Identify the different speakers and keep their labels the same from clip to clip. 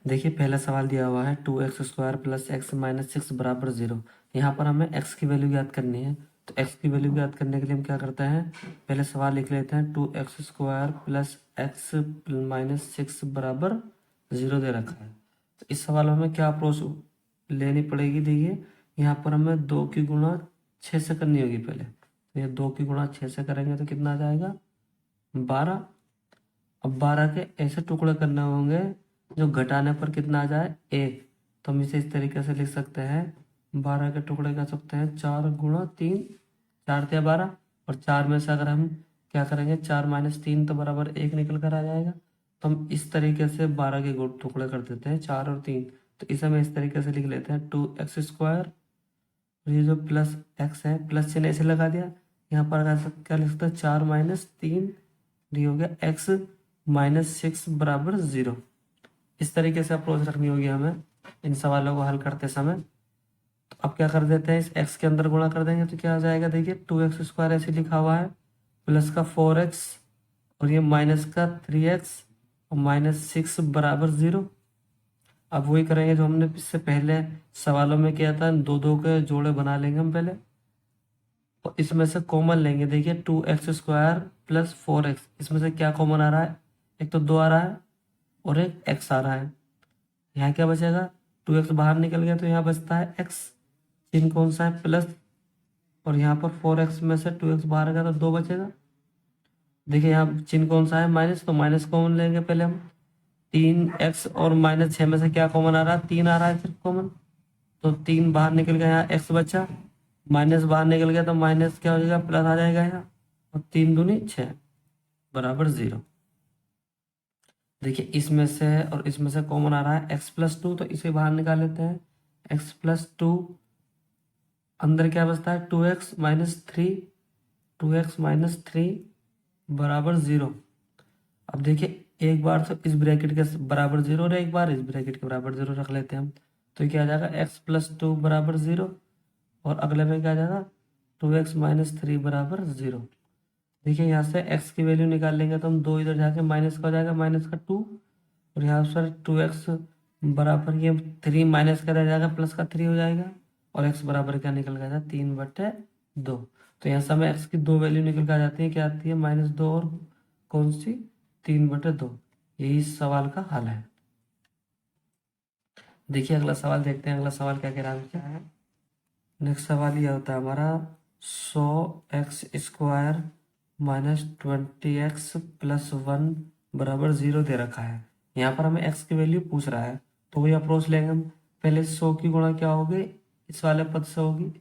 Speaker 1: देखिए पहला सवाल दिया हुआ है 2x² प्लस एक्स माइनस 6 बराबर 0। यहाँ पर हमें x की वैल्यू याद करनी है। तो x की वैल्यू याद करने के लिए हम क्या करते हैं, पहले सवाल लिख लेते हैं 2x² प्लस एक्स माइनस 6 बराबर 0 दे रखा है। तो इस सवाल में हमें क्या अप्रोच लेनी पड़ेगी। देखिए यहाँ पर हमें 2 की गुणा 6 से करनी होगी पहले। तो ये 2 की गुणा 6 से करेंगे तो कितना आ जाएगा 12। अब 12 के ऐसे टुकड़े करने होंगे जो घटाने पर कितना आ जाए 1। तो हम इसे इस तरीके से लिख सकते हैं, 12 के टुकड़े कर सकते हैं 4 गुणा 3, 4 × 12। और 4 में से अगर हम क्या करेंगे 4 माइनस 3 तो बराबर 1 निकल कर आ जाएगा। तो हम इस तरीके से 12 के टुकड़े कर देते हैं 4 और 3। तो इसे हम इस तरीके से लिख लेते हैं 2x²। ये जो प्लस एक्स है प्लस चिन्ह ऐसे लगा दिया। यहाँ पर क्या लिख सकते हैं 4 माइनस 3, ये हो गया एक्स माइनस 6 बराबर 0। इस तरीके से अप्रोच रखनी होगी हमें इन सवालों को हल करते समय। तो अब क्या कर देते हैं, इस x के अंदर गुणा कर देंगे तो क्या आ जाएगा। देखिए 2x² ऐसे लिखा हुआ है, प्लस का 4x और ये माइनस का 3x और माइनस 6 बराबर 0। अब वही करेंगे जो हमने इससे पहले सवालों में किया था, दो दो के जोड़े बना लेंगे हम पहले और इसमें से कॉमन लेंगे। देखिए 2x² प्लस 4x, इसमें से क्या कॉमन आ रहा है, एक तो 2 आ रहा है और एक x आ रहा है। यहाँ क्या बचेगा, 2x बाहर निकल गया तो यहाँ बचता है x, चिन्ह कौन सा है प्लस, और यहाँ पर 4x में से 2x बाहर गया तो 2 बचेगा। देखिए यहाँ चिन्ह कौन सा है माइनस, तो माइनस कॉमन लेंगे पहले हम। 3x और माइनस 6 में से क्या कॉमन आ रहा है, 3 आ रहा है सिर्फ कॉमन। तो 3 बाहर निकल गया, यहाँ x बचा, माइनस बाहर निकल गया तो माइनस क्या हो जाएगा प्लस आ जाएगा यहाँ, और 3 दूनी 6 बराबर 0। देखिए इसमें से और इसमें से कॉमन आ रहा है x+2, तो इसे बाहर निकाल लेते हैं। x+2 अंदर क्या बचता है 2x माइनस 3, 2x माइनस 3 बराबर 0। अब देखिए एक बार तो इस ब्रैकेट के बराबर 0 और एक बार इस ब्रैकेट के बराबर 0 रख लेते हैं हम। तो क्या आ जाएगा x+2 बराबर 0 और अगले में क्या आ जाएगा 2x माइनस 3 बराबर 0। देखिए यहाँ से x की वैल्यू निकाल लेंगे तो हम 2 इधर जाके माइनस का हो जाएगा, माइनस का 2, और यहाँ पर 2x बराबर ये 3 माइनस का रह जाएगा, प्लस का 3 हो जाएगा, और x बराबर क्या निकल गया 3/2। तो यहाँ से हमें x की 2 वैल्यू निकल कर आ जाती है, क्या आती है -2 और कौन सी 3/2। यही इस सवाल का हल है। देखिए अगला सवाल देखते हैं, अगला सवाल क्या कह रहा है। नेक्स्ट सवाल यह होता है हमारा 100x² माइनस 20x प्लस 1 बराबर 0 दे रखा है। यहाँ पर हमें x की वैल्यू पूछ रहा है, तो वही अप्रोच लेंगे हम। पहले 100 की गुणा क्या होगी, इस वाले पद से होगी,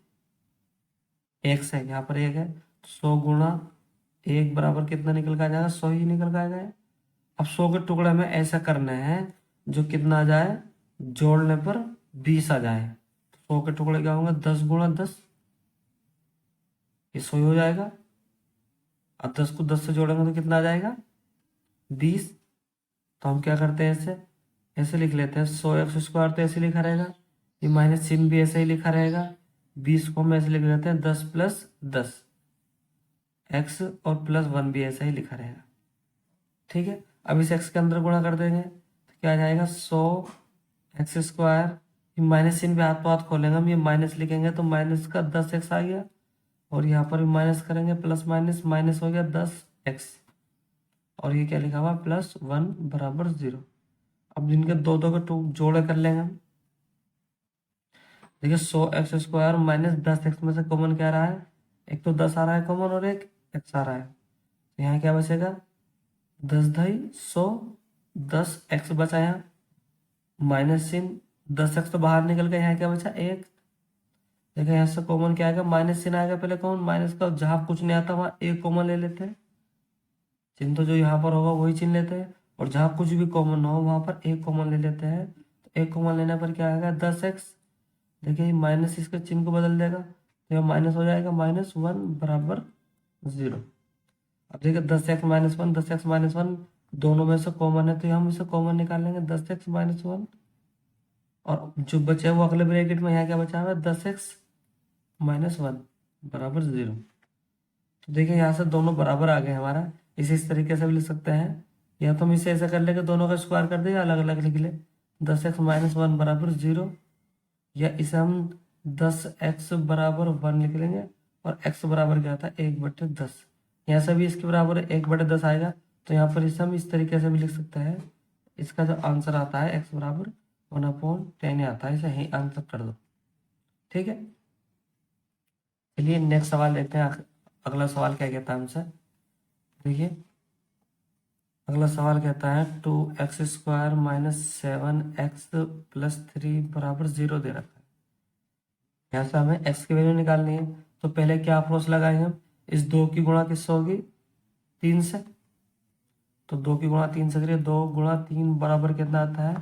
Speaker 1: x है यहाँ पर 1 है, 100 गुणा 1 बराबर कितना निकल कर आ जाएगा, 100 ही निकल कर आ जाएगा। अब 100 के टुकड़े में ऐसा करना है जो कितना आ जाए, जोड़ने पर 20 आ जाए। 100 के टुकड़े क्या होंगे 10 गुणा 10, ये 100 हो जाएगा। अब 10 को 10 से जोड़ेंगे तो कितना आ जाएगा 20। तो हम क्या करते हैं, ऐसे ऐसे लिख लेते हैं 100x² तो ऐसे लिखा रहेगा, ये माइनस चिन्ह भी ऐसे ही लिखा रहेगा। 20 को हम ऐसे लिख लेते हैं 10 + 10 x, और +1 भी ऐसा ही लिखा रहेगा। ठीक है, अब इस x के अंदर गुणा कर देंगे तो क्या आ जाएगा 100x², माइनस चिन्ह भी हाथ तो हाथ खोलेंगे हम, ये माइनस लिखेंगे तो माइनस का 10x आ गया, और यहाँ पर भी माइनस करेंगे, प्लस माइनस माइनस हो गया 10x, और ये क्या लिखा हुआ +1 बराबर 0। अब जिनके दो दो के जोड़े कर लेंगे हम। देखिए 100x² माइनस 10x में से कॉमन क्या आ रहा है, एक तो 10 आ रहा है कॉमन और एक x आ रहा है। तो यहाँ क्या बचेगा 10 × 100, 10x बचा यहाँ, माइनस चिन्ह 10x तो बाहर निकल गया, यहाँ क्या बचा 1। देखिए यहाँ से कॉमन क्या आएगा, माइनस चिन्ह आएगा पहले कॉमन, माइनस का जहाँ कुछ नहीं आता वहाँ एक कॉमन ले लेते हैं। चिन्ह तो जो यहाँ पर होगा वही चिन्ह लेते हैं, और जहाँ कुछ भी कॉमन ना हो वहाँ पर एक कॉमन ले लेते हैं। तो एक कॉमन लेने पर क्या आएगा 10x। देखिए माइनस इसके चिन्ह को बदल देगा तो यह माइनस हो जाएगा -1 बराबर 0। अब देखिए 10x - 1, 10x - 1 दोनों में से कॉमन है, तो हम इसे कॉमन निकाल लेंगे 10x - 1, और जो बचा है वो अगले ब्रैकेट में यहाँ क्या बचा हुआ है 10x - 1 बराबर 0। तो देखिए यहाँ से दोनों बराबर आ गए हमारा। इसे इस तरीके से भी लिख सकते हैं, या तो हम इसे ऐसा कर ले कि दोनों का स्क्वायर कर दे या अलग अलग लिख ले। 10x माइनस 1 बराबर 0, या इसे हम 10x बराबर 1 लिख लेंगे और x बराबर क्या था 1/10। यहाँ से भी इसके बराबर 1/10 आएगा, तो यहाँ पर इसे हम इस तरीके से भी लिख सकते हैं। इसका जो आंसर आता है x बराबर 1/10 आता है, इसे यही आंसर कर दो। ठीक है, चलिए नेक्स्ट सवाल देखते हैं। अगला सवाल क्या कहता है हमसे, देखिए अगला सवाल कहता है 2x² माइनस 7x प्लस 3 बराबर 0 दे रखा है। यहाँ से हमें x की वैल्यू निकालनी है, तो पहले क्या अप्रोच लगाएंगे हम, इस 2 की गुणा किससे होगी 3 से, तो 2 की गुणा 3 से करिए, 2 गुणा 3 बराबर कितना आता है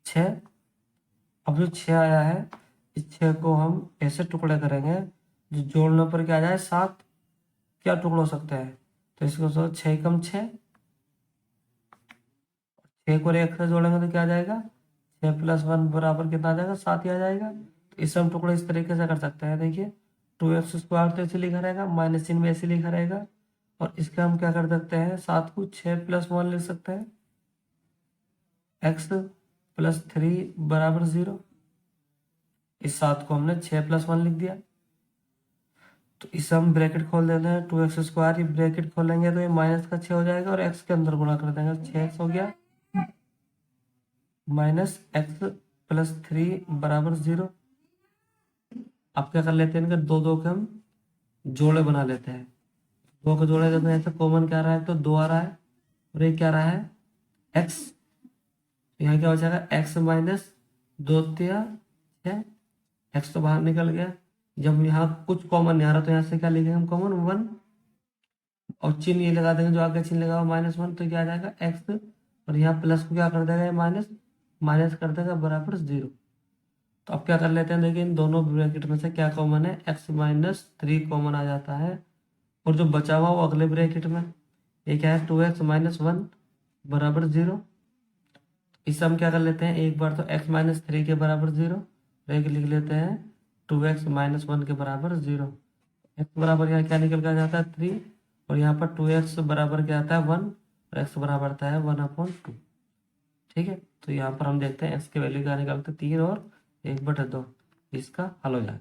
Speaker 1: 6। अब जो 6 आया है, इस 6 को हम ऐसे टुकड़े करेंगे जो जोड़ने पर क्या आ जाए 7, क्या टुकड़े हो सकते हैं, तो इसको सोचो 6 कम 6, 6 को 1 से जोड़ेंगे तो क्या आ जाएगा 6 प्लस 1 बराबर कितना आ जाएगा 7 ही आ जाएगा। तो इसे हम टुकड़े इस तरीके से कर सकते हैं, देखिए 2x² तो ऐसे लिखा रहेगा, माइनस चिन्ह में ऐसे लिखा रहेगा, और इसका हम क्या कर सकते हैं 7 को 6 प्लस 1 लिख सकते हैं, x प्लस 3 बराबर 0। इस 7 को हमने 6 प्लस 1 लिख दिया, तो इसे हम ब्रैकेट खोल देते हैं 2x², ये ब्रैकेट खोलेंगे तो ये माइनस का 6 हो जाएगा, और x के अंदर गुणा कर देंगे 6x हो गया, माइनस x प्लस 3 बराबर 0। अब क्या कर लेते हैं, इनके दो दो के हम जोड़े बना लेते हैं। 2 के जोड़े देखो ऐसे कॉमन क्या आ रहा है, तो 2 आ रहा है, और ये क्या आ रहा है x, यहाँ क्या हो जाएगा x माइनस 2 तिया 6, x तो बाहर निकल गया। जब यहाँ कुछ कॉमन नहीं आ रहा तो यहाँ से क्या लिखेंगे हम कॉमन 1, और चिन्ह ये लगा देंगे जो आगे चिन्ह लगा हुआ -1, तो क्या आ जाएगा x, और यहाँ प्लस को क्या कर देगा माइनस, माइनस कर देगा बराबर 0। तो अब क्या कर लेते हैं, देखिए इन दोनों ब्रैकेट में से क्या कॉमन है, x माइनस 3 कॉमन आ जाता है, और जो बचा हुआ वो अगले ब्रैकेट में, ये क्या है 2x माइनस 1 बराबर 0। इसे हम क्या कर लेते हैं, एक बार तो x माइनस 3 के बराबर 0, एक लिख लेते हैं 2x माइनस 1 के बराबर 0। x बराबर यहाँ क्या निकल कर जाता है 3, और यहाँ पर 2x बराबर क्या आता है 1, और x बराबर आता है 1/2। ठीक है, तो यहाँ पर हम देखते हैं x की वैल्यू क्या निकालते हैं 3 और 1/2, इसका हल हो जाएगा।